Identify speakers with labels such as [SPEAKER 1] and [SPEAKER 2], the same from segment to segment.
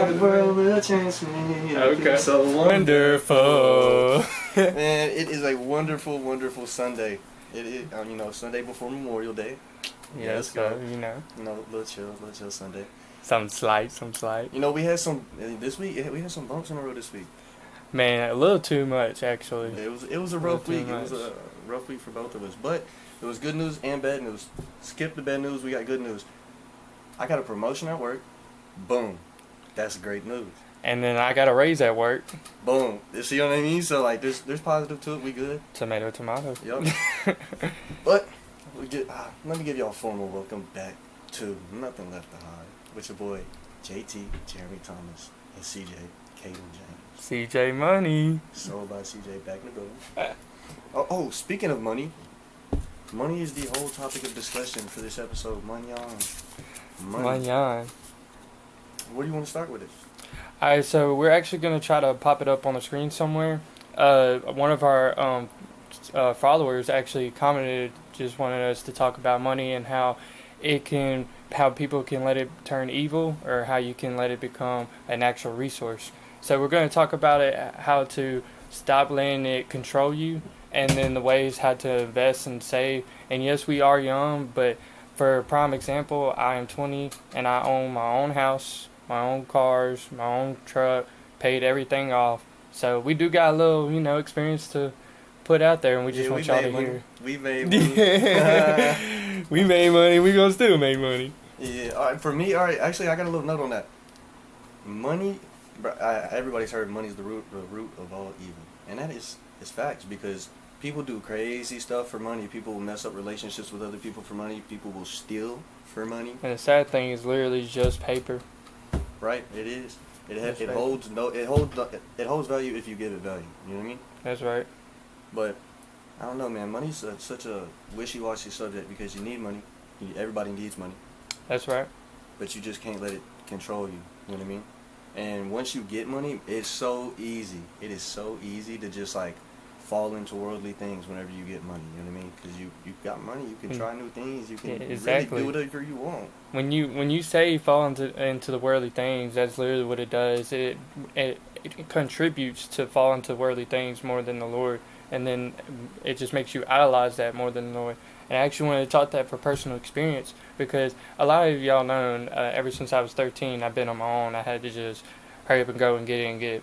[SPEAKER 1] thought the world would change me.
[SPEAKER 2] Okay.
[SPEAKER 1] So
[SPEAKER 2] Wonderful.
[SPEAKER 1] Man, it is a wonderful, wonderful Sunday. It is, Sunday before Memorial Day.
[SPEAKER 2] Yeah,
[SPEAKER 1] let's
[SPEAKER 2] so,
[SPEAKER 1] go. Little chill Sunday.
[SPEAKER 2] Some slight.
[SPEAKER 1] We had some, this week, we had some bumps in the road this week.
[SPEAKER 2] Man, a little too much, actually.
[SPEAKER 1] It was a rough week. It was a rough week for both of us. But it was good news and bad news. Skip the bad news, we got good news. I got a promotion at work. Boom. That's great news.
[SPEAKER 2] And then I got a raise at work.
[SPEAKER 1] Boom. You see what I mean? So, there's positive to it. We good.
[SPEAKER 2] Tomato.
[SPEAKER 1] Yep. But, let me give y'all a formal welcome back to Nothing Left to Hide with your boy, JT, Jeremy Thomas, and CJ, Caden James.
[SPEAKER 2] CJ Money.
[SPEAKER 1] Sold by CJ, back in the building. Speaking of money is the whole topic of discussion for this episode. Money.
[SPEAKER 2] What
[SPEAKER 1] do you want to start with it?
[SPEAKER 2] Alright, so we're actually going to try to pop it up on the screen somewhere. One of our followers actually commented, just wanted us to talk about money and how people can let it turn evil, or how you can let it become an actual resource. So we're going to talk about it, how to stop letting it control you, and then the ways how to invest and save. And yes, we are young, but for a prime example, I am 20 and I own my own house, my own cars, my own truck, paid everything off. So we do got a little, experience to put out there, and we just want y'all to hear.
[SPEAKER 1] We made money.
[SPEAKER 2] We made money. We gonna still make money.
[SPEAKER 1] Yeah. All right. For me, actually, I got a little note on that. Money. Everybody's heard money's the root of all evil, and that is facts, because people do crazy stuff for money. People will mess up relationships with other people for money. People will steal for money.
[SPEAKER 2] And the sad thing is, literally just paper.
[SPEAKER 1] Right. It is. It holds value if you give it value. You know what I mean?
[SPEAKER 2] That's right.
[SPEAKER 1] But I don't know, man. Money's such a wishy-washy subject, because you need money. Everybody needs money.
[SPEAKER 2] That's right.
[SPEAKER 1] But you just can't let it control you. You know what I mean? And once you get money, it's so easy. It is so easy to just fall into worldly things whenever you get money. You know what I mean? Because you got money, you can try new things. You can really do whatever you want.
[SPEAKER 2] When you say you fall into the worldly things, that's literally what it does. It contributes to fall into worldly things more than the Lord, and then it just makes you idolize that more than the Lord. And I actually wanted to talk that for personal experience, because a lot of y'all know, ever since I was 13, I've been on my own. I had to just hurry up and go and get it.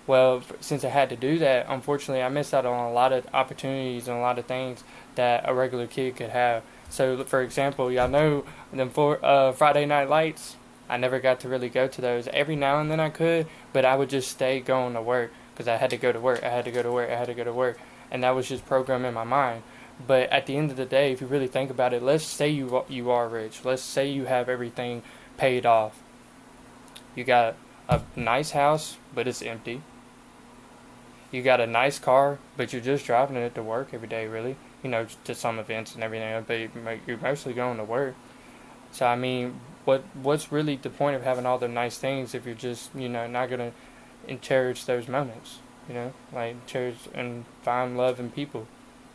[SPEAKER 2] Well, since I had to do that, unfortunately, I missed out on a lot of opportunities and a lot of things that a regular kid could have. So, for example, y'all know them Friday night lights. I never got to really go to those. Every now and then I could, but I would just stay going to work, because I had to go to work. And that was just programmed in my mind. But at the end of the day, if you really think about it, let's say you are rich. Let's say you have everything paid off. You got a nice house, but it's empty. You got a nice car, but you're just driving it to work every day, really. To some events and everything, but you're mostly going to work. So, I mean, what's really the point of having all the nice things if you're just, not going to cherish those moments, cherish and find love in people.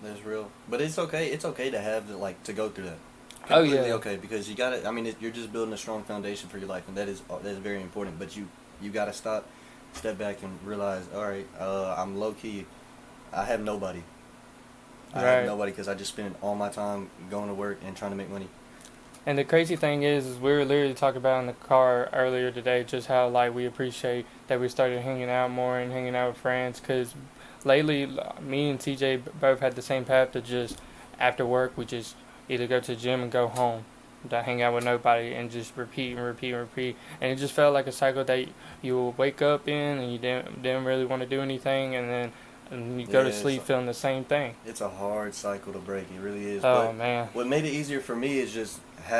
[SPEAKER 1] That's real. But it's okay. It's okay to have to go through that.
[SPEAKER 2] Oh,
[SPEAKER 1] completely
[SPEAKER 2] yeah.
[SPEAKER 1] Okay, because you got to. I mean, you're just building a strong foundation for your life, and that is very important. But you got to step back and realize, all right, I'm low key. I have nobody. I have nobody, because I just spend all my time going to work and trying to make money.
[SPEAKER 2] And the crazy thing is we were literally talking about in the car earlier today, just how we appreciate that we started hanging out more and hanging out with friends, because lately, me and TJ both had the same path to just, after work, we just either go to the gym and go home, not hang out with nobody, and just repeat. And it just felt like a cycle that you would wake up in, and you didn't really want to do anything, and then you go to sleep feeling the same thing.
[SPEAKER 1] It's a hard cycle to break. It really is.
[SPEAKER 2] Oh, man.
[SPEAKER 1] What made it easier for me is just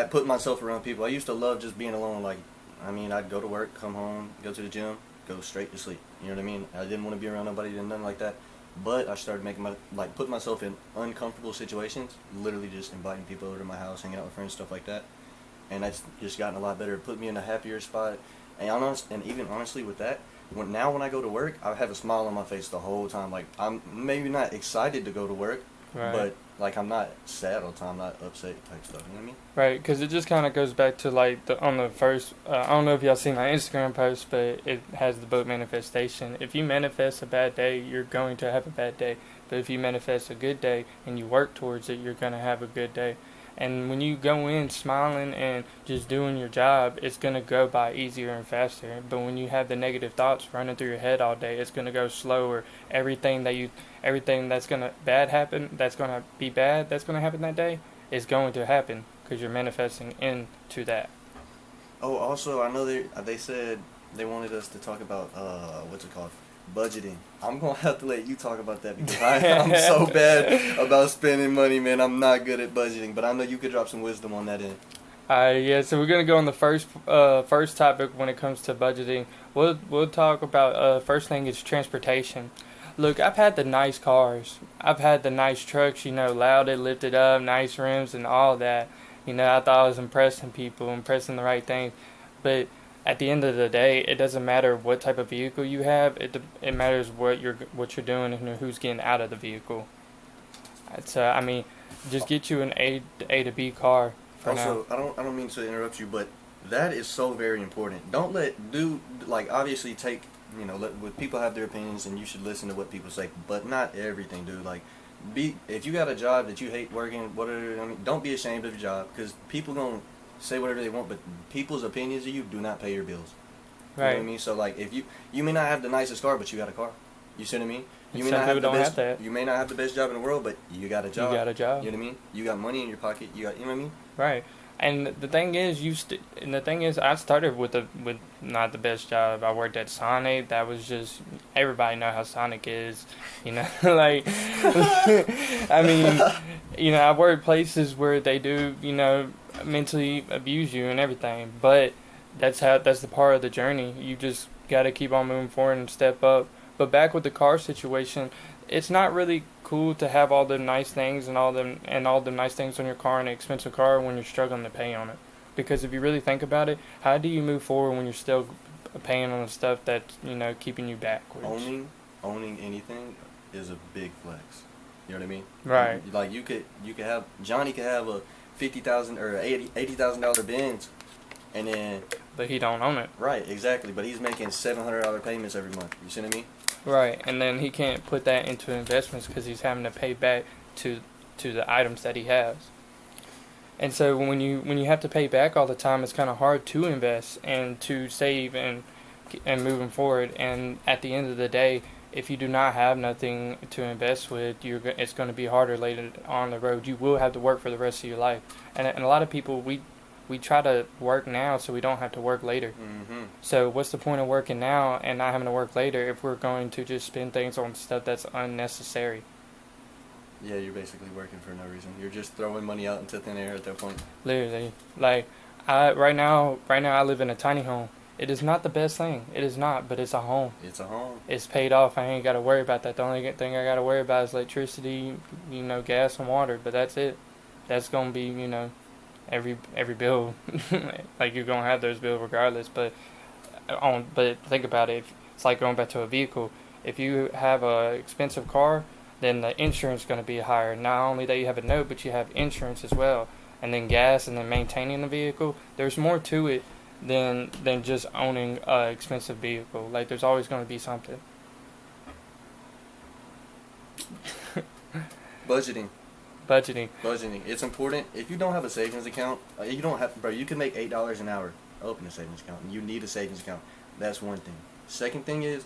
[SPEAKER 1] putting myself around people. I used to love just being alone. I'd go to work, come home, go to the gym, go straight to sleep. You know what I mean? I didn't want to be around nobody, nothing like that. But I started putting myself in uncomfortable situations, literally just inviting people over to my house, hanging out with friends, stuff like that. And that's just gotten a lot better. It put me in a happier spot. And even honestly with that, when I go to work, I have a smile on my face the whole time. I'm maybe not excited to go to work,
[SPEAKER 2] Right.
[SPEAKER 1] But like I'm not sad all the time, I'm not upset type stuff. You know what I mean?
[SPEAKER 2] Right, because it just kind of goes back to like on the first. I don't know if y'all seen my Instagram post, but it has the book manifestation. If you manifest a bad day, you're going to have a bad day. But if you manifest a good day and you work towards it, you're going to have a good day. And when you go in smiling and just doing your job, it's going to go by easier and faster. But when you have the negative thoughts running through your head all day, it's going to go slower. Everything that's going to bad happen, that's going to be bad, that's going to happen that day, is going to happen because you're manifesting into that.
[SPEAKER 1] Oh, also, I know they said they wanted us to talk about what's it called, budgeting. I'm gonna have to let you talk about that because I'm so bad about spending money, man. I'm not good at budgeting, but I know you could drop some wisdom on that end.
[SPEAKER 2] Yeah. So we're gonna go on the first topic when it comes to budgeting. We'll talk about first thing is transportation. Look, I've had the nice cars. I've had the nice trucks. Louded, lifted up, nice rims, and all that. I thought I was impressing people, impressing the right things. But at the end of the day, it doesn't matter what type of vehicle you have. It matters what you're doing and who's getting out of the vehicle. So just get you an A to B car for now.
[SPEAKER 1] Also, I don't mean to interrupt you, but that is so very important. Don't obviously take let people have their opinions and you should listen to what people say, but not everything, dude. If you got a job that you hate working, don't be ashamed of your job because people gonna say whatever they want, but people's opinions of you do not pay your bills. You know what I mean? So if you may not have the nicest car, but you got a car. You see what I mean? You may not have the best. You may not have the best job in the world, but you got a job.
[SPEAKER 2] You got a job.
[SPEAKER 1] You know what I mean? You got money in your pocket. You know what I mean?
[SPEAKER 2] Right. And the thing is, I started with not the best job. I worked at Sonic. That was just, everybody know how Sonic is, I worked places where they do, mentally abuse you and everything. But that's the part of the journey. You just got to keep on moving forward and step up. But back with the car situation, it's not really cool to have all the nice things and all the nice things on your car and an expensive car when you're struggling to pay on it. Because if you really think about it, how do you move forward when you're still paying on the stuff that's keeping you backwards?
[SPEAKER 1] Owning anything is a big flex. You know what I mean?
[SPEAKER 2] Right.
[SPEAKER 1] You could have Johnny could have a $50,000 or $80,000 Benz, and then.
[SPEAKER 2] But he don't own it.
[SPEAKER 1] Right, exactly. But he's making $700 payments every month. You see what I mean?
[SPEAKER 2] Right, and then he can't put that into investments because he's having to pay back to the items that he has. And so when you have to pay back all the time, it's kind of hard to invest and to save and moving forward. And at the end of the day, if you do not have nothing to invest with, it's going to be harder later on the road. You will have to work for the rest of your life. And a lot of people, we try to work now so we don't have to work later.
[SPEAKER 1] Mm-hmm.
[SPEAKER 2] So what's the point of working now and not having to work later if we're going to just spend things on stuff that's unnecessary?
[SPEAKER 1] Yeah, you're basically working for no reason. You're just throwing money out into thin air at that point.
[SPEAKER 2] Literally. Right now I live in a tiny home. It is not the best thing. It is not, but it's a home.
[SPEAKER 1] It's a home.
[SPEAKER 2] It's paid off. I ain't got to worry about that. The only thing I got to worry about is electricity, gas and water, but that's it. That's going to be, every bill. You're gonna have those bills regardless. But think about it. It's like going back to a vehicle. If you have a expensive car, then the insurance is gonna be higher. Not only that you have a note, but you have insurance as well, and then gas, and then maintaining the vehicle. There's more to it than just owning a expensive vehicle. There's always gonna be something.
[SPEAKER 1] Budgeting. It's important. If you don't have a savings account, you don't have, bro. You can make $8 an hour. Open a savings account. You need a savings account. That's one thing. Second thing is,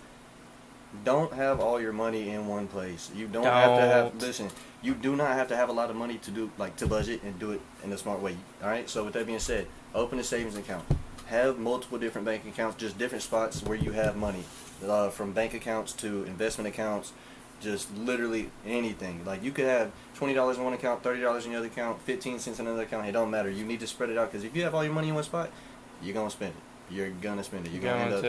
[SPEAKER 1] don't have all your money in one place. You don't have to have. Listen, you do not have to have a lot of money to do to budget and do it in a smart way. All right. So with that being said, open a savings account. Have multiple different bank accounts, just different spots where you have money, from bank accounts to investment accounts. Just literally anything. You could have $20 in one account, $30 in the other account, 15 cents in another account. It don't matter. You need to spread it out because if you have all your money in one spot, you're gonna spend it. You're gonna spend it. You're gonna end up.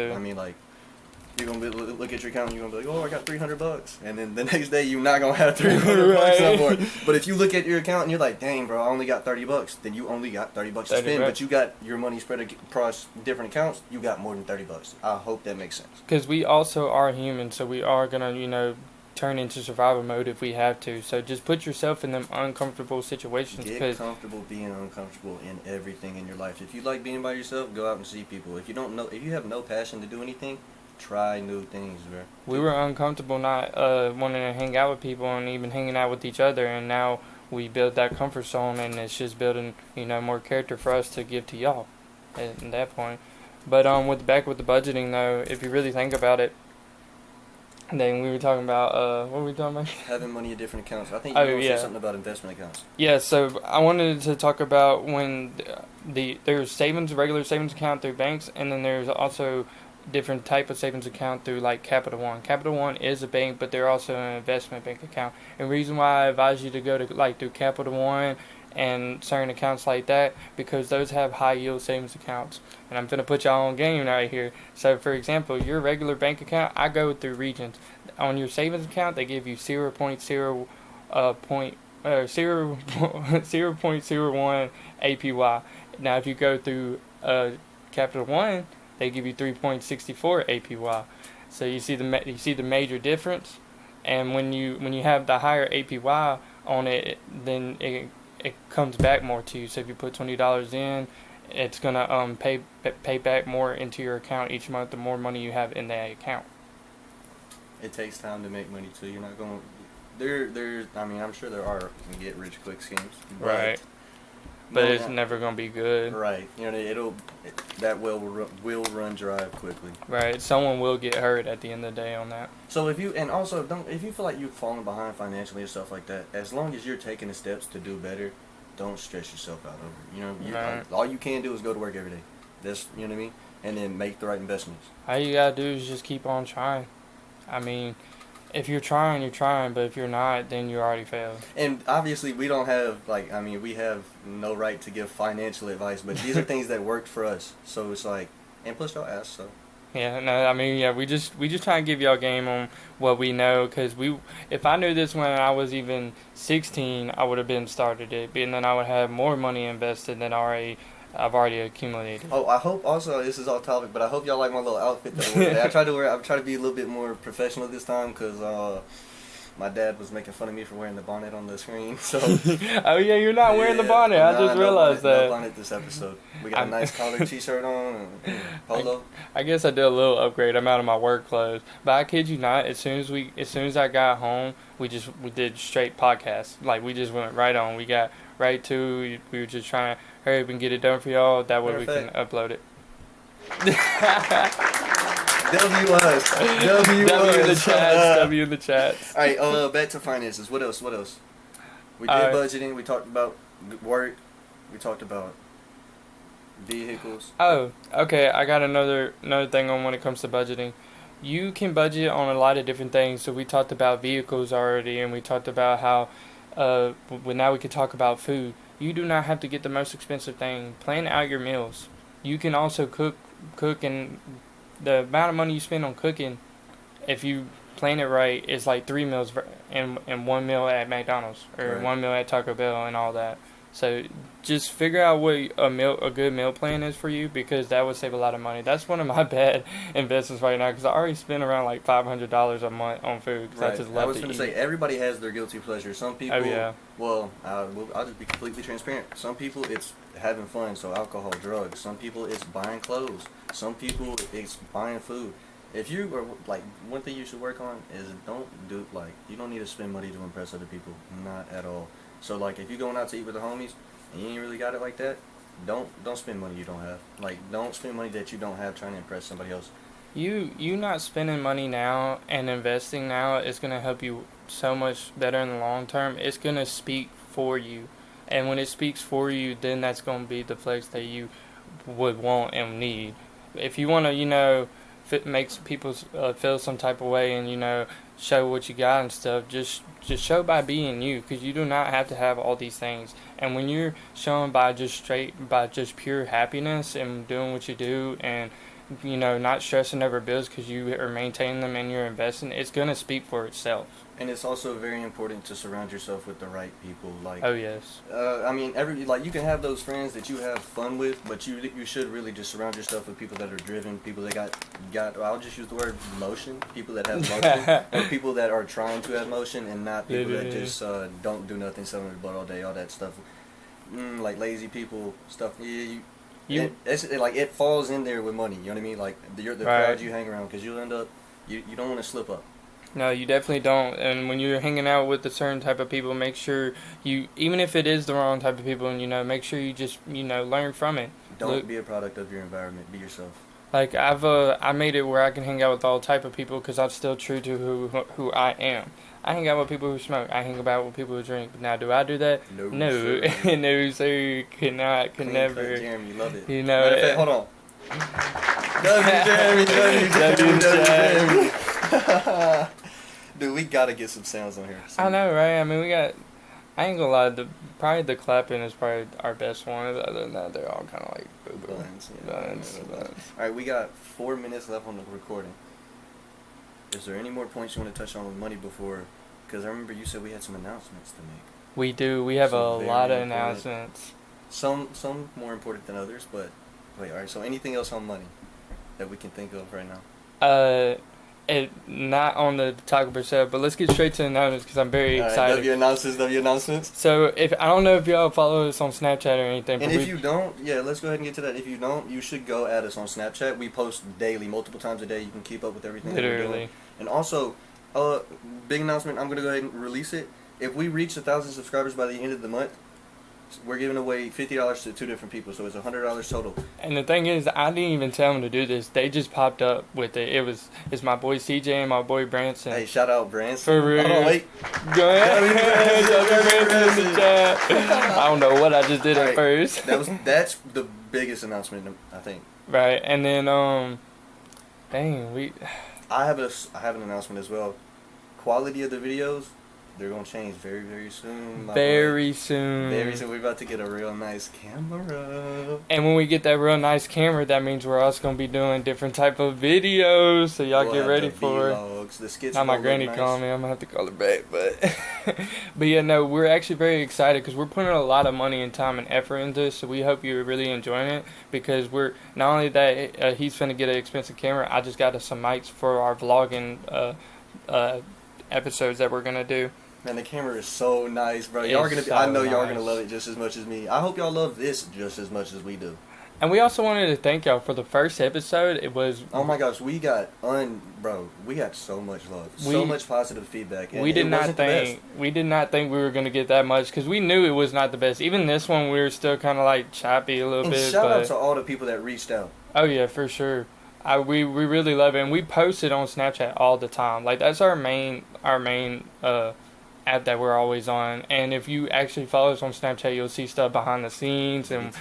[SPEAKER 1] You're gonna look at your account and you're gonna be like, oh, I got $300, and then the next day you're not gonna have $300 no more. But if you look at your account and you're like, dang, bro, I only got $30, then you only got $30 to spend. But you got your money spread across different accounts. You got more than $30. I hope that makes sense.
[SPEAKER 2] Because we also are human, so we are gonna, turn into survival mode if we have to. So just put yourself in them uncomfortable situations.
[SPEAKER 1] Get comfortable being uncomfortable in everything in your life. If you like being by yourself, go out and see people. If you have no passion to do anything, try new things, bro.
[SPEAKER 2] We were uncomfortable not wanting to hang out with people and even hanging out with each other, and now we build that comfort zone, and it's just building, more character for us to give to y'all at that point. But with the budgeting though, if you really think about it, then we were talking about what were we talking about?
[SPEAKER 1] Having money in different accounts. I think you said something about investment accounts.
[SPEAKER 2] Yeah, so I wanted to talk about when there's regular savings account through banks, and then there's also different type of savings account through like Capital One. Capital One is a bank, but they're also an investment bank account. And the reason why I advise you to go to through Capital One and certain accounts like that, because those have high yield savings accounts. And I'm gonna put y'all on game right here. So for example, your regular bank account, I go through Regions. On your savings account, they give you 0.01 APY. Now if you go through Capital One, they give you 3.64 APY. So you see the major difference. And when you have the higher APY on it, then it comes back more to you. So if you put $20 in, it's gonna pay back more into your account each month. The more money you have in that account.
[SPEAKER 1] It takes time to make money too. You're not going. I'm sure there are get rich quick schemes.
[SPEAKER 2] Right. But it's never gonna be good.
[SPEAKER 1] Right. That will run dry quickly.
[SPEAKER 2] Right. Someone will get hurt at the end of the day on that.
[SPEAKER 1] So if you feel like you've fallen behind financially and stuff like that, as long as you're taking the steps to do better, don't stress yourself out over it.
[SPEAKER 2] Right.
[SPEAKER 1] All you can do is go to work every day. That's what I mean, and then make the right investments.
[SPEAKER 2] All you gotta do is just keep on trying. I mean, if you're trying, you're trying, but if you're not, then you already failed.
[SPEAKER 1] And obviously, we don't have we have no right to give financial advice, but these are things that worked for us. So it's like, and plus y'all asked, so.
[SPEAKER 2] Yeah, no, we just try and give y'all game on what we know, because if I knew this when I was even 16, I would have been started it, and then I would have more money invested than I've already accumulated.
[SPEAKER 1] Oh, I hope also, this is off topic, but I hope y'all like my little outfit that I wear today. I try to be a little bit more professional this time, because my dad was making fun of me for wearing the bonnet on the screen. So.
[SPEAKER 2] Oh yeah, you're not wearing the bonnet. I just realized that.
[SPEAKER 1] No bonnet this episode. We got a nice collared t-shirt on and polo.
[SPEAKER 2] I guess I did a little upgrade. I'm out of my work clothes, but I kid you not. As soon as I got home, we did straight podcasts. Like we just went right on. We got right to. We were just trying to hurry up and get it done for y'all. That way we can upload it.
[SPEAKER 1] W us.
[SPEAKER 2] W in the chats. W in the chats.
[SPEAKER 1] All right. Back to finances. What else? We did budgeting. We talked about work. We talked about vehicles.
[SPEAKER 2] Oh, okay. I got another thing on when it comes to budgeting. You can budget on a lot of different things. So we talked about vehicles already, and we talked about how. Now we could talk about food. You do not have to get the most expensive thing. Plan out your meals. You can also cook, and the amount of money you spend on cooking, if you plan it right, is like 3 meals and 1 meal at McDonald's or
[SPEAKER 1] right.
[SPEAKER 2] 1 meal at Taco Bell and all that. So just figure out what a good meal plan is for you, because that would save a lot of money. That's one of my bad investments right now, because I already spend around like $500 a month on food.
[SPEAKER 1] Right.
[SPEAKER 2] I just love
[SPEAKER 1] I was going to say, everybody has their guilty pleasure. Some people,
[SPEAKER 2] oh, yeah.
[SPEAKER 1] Well, I'll just be completely transparent. Some people, it's having fun, so alcohol, drugs. Some people, it's buying clothes. Some people, it's buying food. If you are, one thing you should work on is you don't need to spend money to impress other people. Not at all. So, if you're going out to eat with the homies and you ain't really got it like that, don't spend money you don't have. Don't spend money that you don't have trying to impress somebody else.
[SPEAKER 2] You not spending money now and investing now is going to help you so much better in the long term. It's going to speak for you. And when it speaks for you, then that's going to be the place that you would want and need. If you want to, makes people feel some type of way and, show what you got and stuff, just show by being you, because you do not have to have all these things. And when you're showing by just pure happiness and doing what you do and, not stressing over bills because you are maintaining them and you're investing, it's going to speak for itself.
[SPEAKER 1] And it's also very important to surround yourself with the right people. Like,
[SPEAKER 2] Oh yes.
[SPEAKER 1] I mean, you can have those friends that you have fun with, but you should really just surround yourself with people that are driven, people that got. I'll just use the word motion. People that have motion, or people that are trying to have motion, and not people that just don't do nothing, sit on their butt all day, all that stuff. Like lazy people, stuff. It falls in there with money. You know what I mean? Like the
[SPEAKER 2] Right.
[SPEAKER 1] crowd you hang around, because you'll end up. You don't want to slip up.
[SPEAKER 2] No, you definitely don't. And when you're hanging out with a certain type of people, make sure you, even if it is the wrong type of people, and make sure you just learn from it.
[SPEAKER 1] Don't be a product of your environment. Be yourself.
[SPEAKER 2] Like I made it where I can hang out with all type of people because I'm still true to who I am. I hang out with people who smoke. I hang out with people who drink. Now, do I do that?
[SPEAKER 1] No,
[SPEAKER 2] No,
[SPEAKER 1] sir.
[SPEAKER 2] no, sir. Could not. Could
[SPEAKER 1] Clean
[SPEAKER 2] never.
[SPEAKER 1] cut, Jeremy, you love it.
[SPEAKER 2] Matter
[SPEAKER 1] of fact, hold on. W Jeremy. Dude, we gotta get some sounds on here.
[SPEAKER 2] I know, right? I mean, we got. I ain't gonna lie. Probably the clapping is probably our best one. Other than that, they're all kind of like boo-boo. Buns.
[SPEAKER 1] Alright, we got 4 minutes left on the recording. Is there any more points you want to touch on with money before? Because I remember you said we had some announcements to make.
[SPEAKER 2] We do. We have a
[SPEAKER 1] Some
[SPEAKER 2] lot of
[SPEAKER 1] very important-
[SPEAKER 2] announcements.
[SPEAKER 1] Some more important than others, but wait. Alright, so anything else on money that we can think of right now?
[SPEAKER 2] Not on the Taco Bell, but let's get straight to the announcements because I'm very excited.
[SPEAKER 1] W announcements.
[SPEAKER 2] So I don't know if y'all follow us on Snapchat or anything,
[SPEAKER 1] And
[SPEAKER 2] but
[SPEAKER 1] if you don't, let's go ahead and get to that. If you don't, you should go at us on Snapchat. We post daily, multiple times a day. You can keep up with everything that we're doing.
[SPEAKER 2] literally.
[SPEAKER 1] And also, big announcement, I'm going to go ahead and release it. If we reach 1,000 subscribers by the end of the month, we're giving away $50 to 2 different people, so it's $100 total.
[SPEAKER 2] And the thing is, I didn't even tell them to do this. They just popped up with it. It's my boy CJ and my boy Branson.
[SPEAKER 1] Hey, shout out Branson.
[SPEAKER 2] For real.
[SPEAKER 1] Hold on, wait.
[SPEAKER 2] Go ahead. Branson in the chat. I don't know what I just did at first.
[SPEAKER 1] That's the biggest announcement, I think.
[SPEAKER 2] Right, and then
[SPEAKER 1] I have an announcement as well. Quality of the videos, they're gonna change very, very soon.
[SPEAKER 2] Very soon.
[SPEAKER 1] Very soon. We're about to get a real nice camera.
[SPEAKER 2] And when we get that real nice camera, that means we're also gonna be doing different type of videos. So y'all
[SPEAKER 1] We'll
[SPEAKER 2] get
[SPEAKER 1] have
[SPEAKER 2] ready
[SPEAKER 1] the
[SPEAKER 2] for it.
[SPEAKER 1] vlogs, the skits.
[SPEAKER 2] Now my
[SPEAKER 1] gonna
[SPEAKER 2] granny
[SPEAKER 1] look
[SPEAKER 2] calling
[SPEAKER 1] nice.
[SPEAKER 2] me. I'm gonna have to call her back, but yeah, no, we're actually very excited because we're putting a lot of money and time and effort into this. So we hope you're really enjoying it because we're not only that he's finna get an expensive camera. I just got us some mics for our vlogging episodes that we're gonna do.
[SPEAKER 1] Man, the camera is so nice, bro.
[SPEAKER 2] It's
[SPEAKER 1] I know
[SPEAKER 2] so
[SPEAKER 1] y'all are gonna
[SPEAKER 2] nice.
[SPEAKER 1] love it just as much as me. I hope y'all love this just as much as we do.
[SPEAKER 2] And we also wanted to thank y'all for the first episode. It was
[SPEAKER 1] Oh my gosh, we got so much love, so much positive feedback. And
[SPEAKER 2] we did
[SPEAKER 1] it
[SPEAKER 2] not
[SPEAKER 1] wasn't the best.
[SPEAKER 2] think we were gonna get that much because we knew it was not the best. Even this one, we were still kind of like choppy a little
[SPEAKER 1] And
[SPEAKER 2] bit.
[SPEAKER 1] shout out
[SPEAKER 2] But
[SPEAKER 1] to all the people that reached out.
[SPEAKER 2] oh yeah, for sure. We really love it, and we post it on Snapchat all the time. Like that's our main app that we're always on. And if you actually follow us on Snapchat, you'll see stuff behind the scenes, and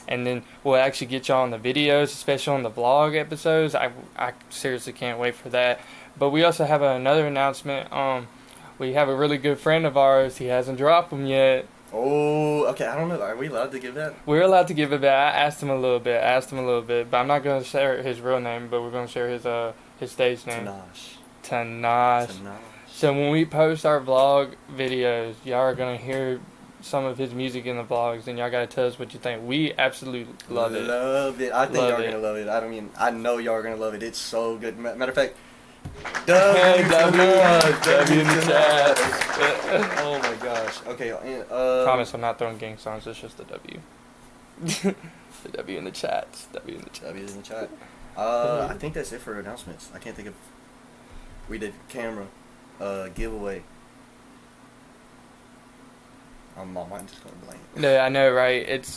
[SPEAKER 2] then we'll actually get y'all on the videos, especially on the vlog episodes. I seriously can't wait for that. But we also have another announcement. We have a really good friend of ours. He hasn't dropped them yet.
[SPEAKER 1] Oh, okay. I don't know. Are we allowed to give that?
[SPEAKER 2] We're allowed to give it back. I asked him a little bit, but I'm not going to share his real name, but we're going to share his stage name. Tanash. So when we post our vlog videos, y'all are going to hear some of his music in the vlogs, and y'all got to tell us what you think. We absolutely love it.
[SPEAKER 1] Love it. I think
[SPEAKER 2] Love
[SPEAKER 1] y'all are
[SPEAKER 2] it.
[SPEAKER 1] going to love it. I know y'all are going to love it. It's so good. Matter of fact,
[SPEAKER 2] W in the chat.
[SPEAKER 1] Oh my gosh. Okay.
[SPEAKER 2] Promise I'm not throwing gang songs. It's just the W. The W in the chat. W in the chat.
[SPEAKER 1] W is in the chat. I think that's it for announcements. I can't think of. We did camera, giveaway. My mind's just going blank.
[SPEAKER 2] No, I know, right?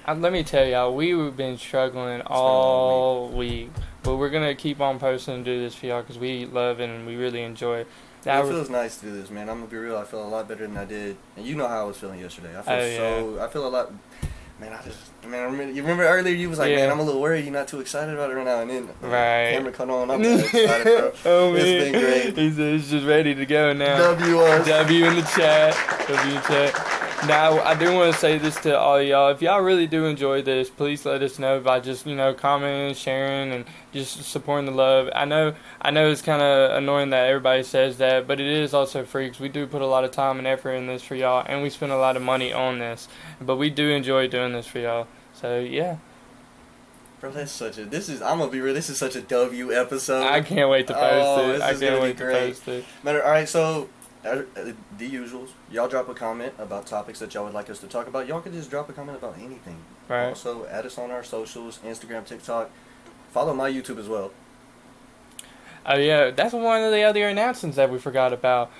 [SPEAKER 2] Let me tell y'all, we've been struggling all week, but we're gonna keep on posting and do this for y'all because we love it and we really enjoy it.
[SPEAKER 1] It feels nice to do this, man. I'm gonna be real. I feel a lot better than I did, and you know how I was feeling yesterday. I feel a lot. Man, you remember earlier you was like, man, I'm a little worried. You're not too excited about it right now, and then camera cut on. I'm excited, bro.
[SPEAKER 2] Oh,
[SPEAKER 1] it's been great.
[SPEAKER 2] He's just ready to go now.
[SPEAKER 1] W us.
[SPEAKER 2] W in the chat. W in the chat. Now, I do want to say this to all of y'all. If y'all really do enjoy this, please let us know by just, commenting, sharing, and just supporting the love. I know it's kind of annoying that everybody says that, but it is also free because we do put a lot of time and effort in this for y'all, and we spend a lot of money on this. But we do enjoy doing this for y'all. So, yeah.
[SPEAKER 1] Bro, I'm gonna be real, this is such a W episode.
[SPEAKER 2] I can't wait to post it.
[SPEAKER 1] This
[SPEAKER 2] I
[SPEAKER 1] is
[SPEAKER 2] can't
[SPEAKER 1] gonna
[SPEAKER 2] wait
[SPEAKER 1] be
[SPEAKER 2] to
[SPEAKER 1] great.
[SPEAKER 2] post it.
[SPEAKER 1] Alright, so, the usuals. Y'all drop a comment about topics that y'all would like us to talk about. Y'all can just drop a comment about anything.
[SPEAKER 2] Right.
[SPEAKER 1] Also, add us on our socials, Instagram, TikTok. Follow my YouTube as well.
[SPEAKER 2] Oh, yeah, that's one of the other announcements that we forgot about.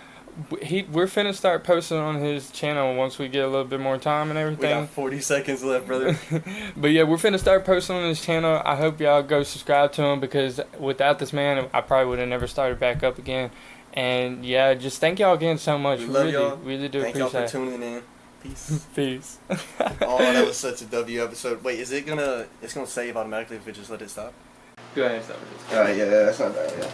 [SPEAKER 2] We're finna start posting on his channel once we get a little bit more time and
[SPEAKER 1] We
[SPEAKER 2] everything.
[SPEAKER 1] got 40 seconds left, brother.
[SPEAKER 2] But yeah, we're finna start posting on his channel. I hope y'all go subscribe to him because without this man, I probably would have never started back up again. And yeah, just thank y'all again so much.
[SPEAKER 1] We love y'all.
[SPEAKER 2] Really do
[SPEAKER 1] Thank y'all
[SPEAKER 2] appreciate
[SPEAKER 1] for tuning in. Peace.
[SPEAKER 2] Peace.
[SPEAKER 1] Oh, that was such a W episode. Wait, it's gonna save automatically if we just let it stop?
[SPEAKER 2] Go ahead and stop.
[SPEAKER 1] Alright, yeah, that's not bad, yeah.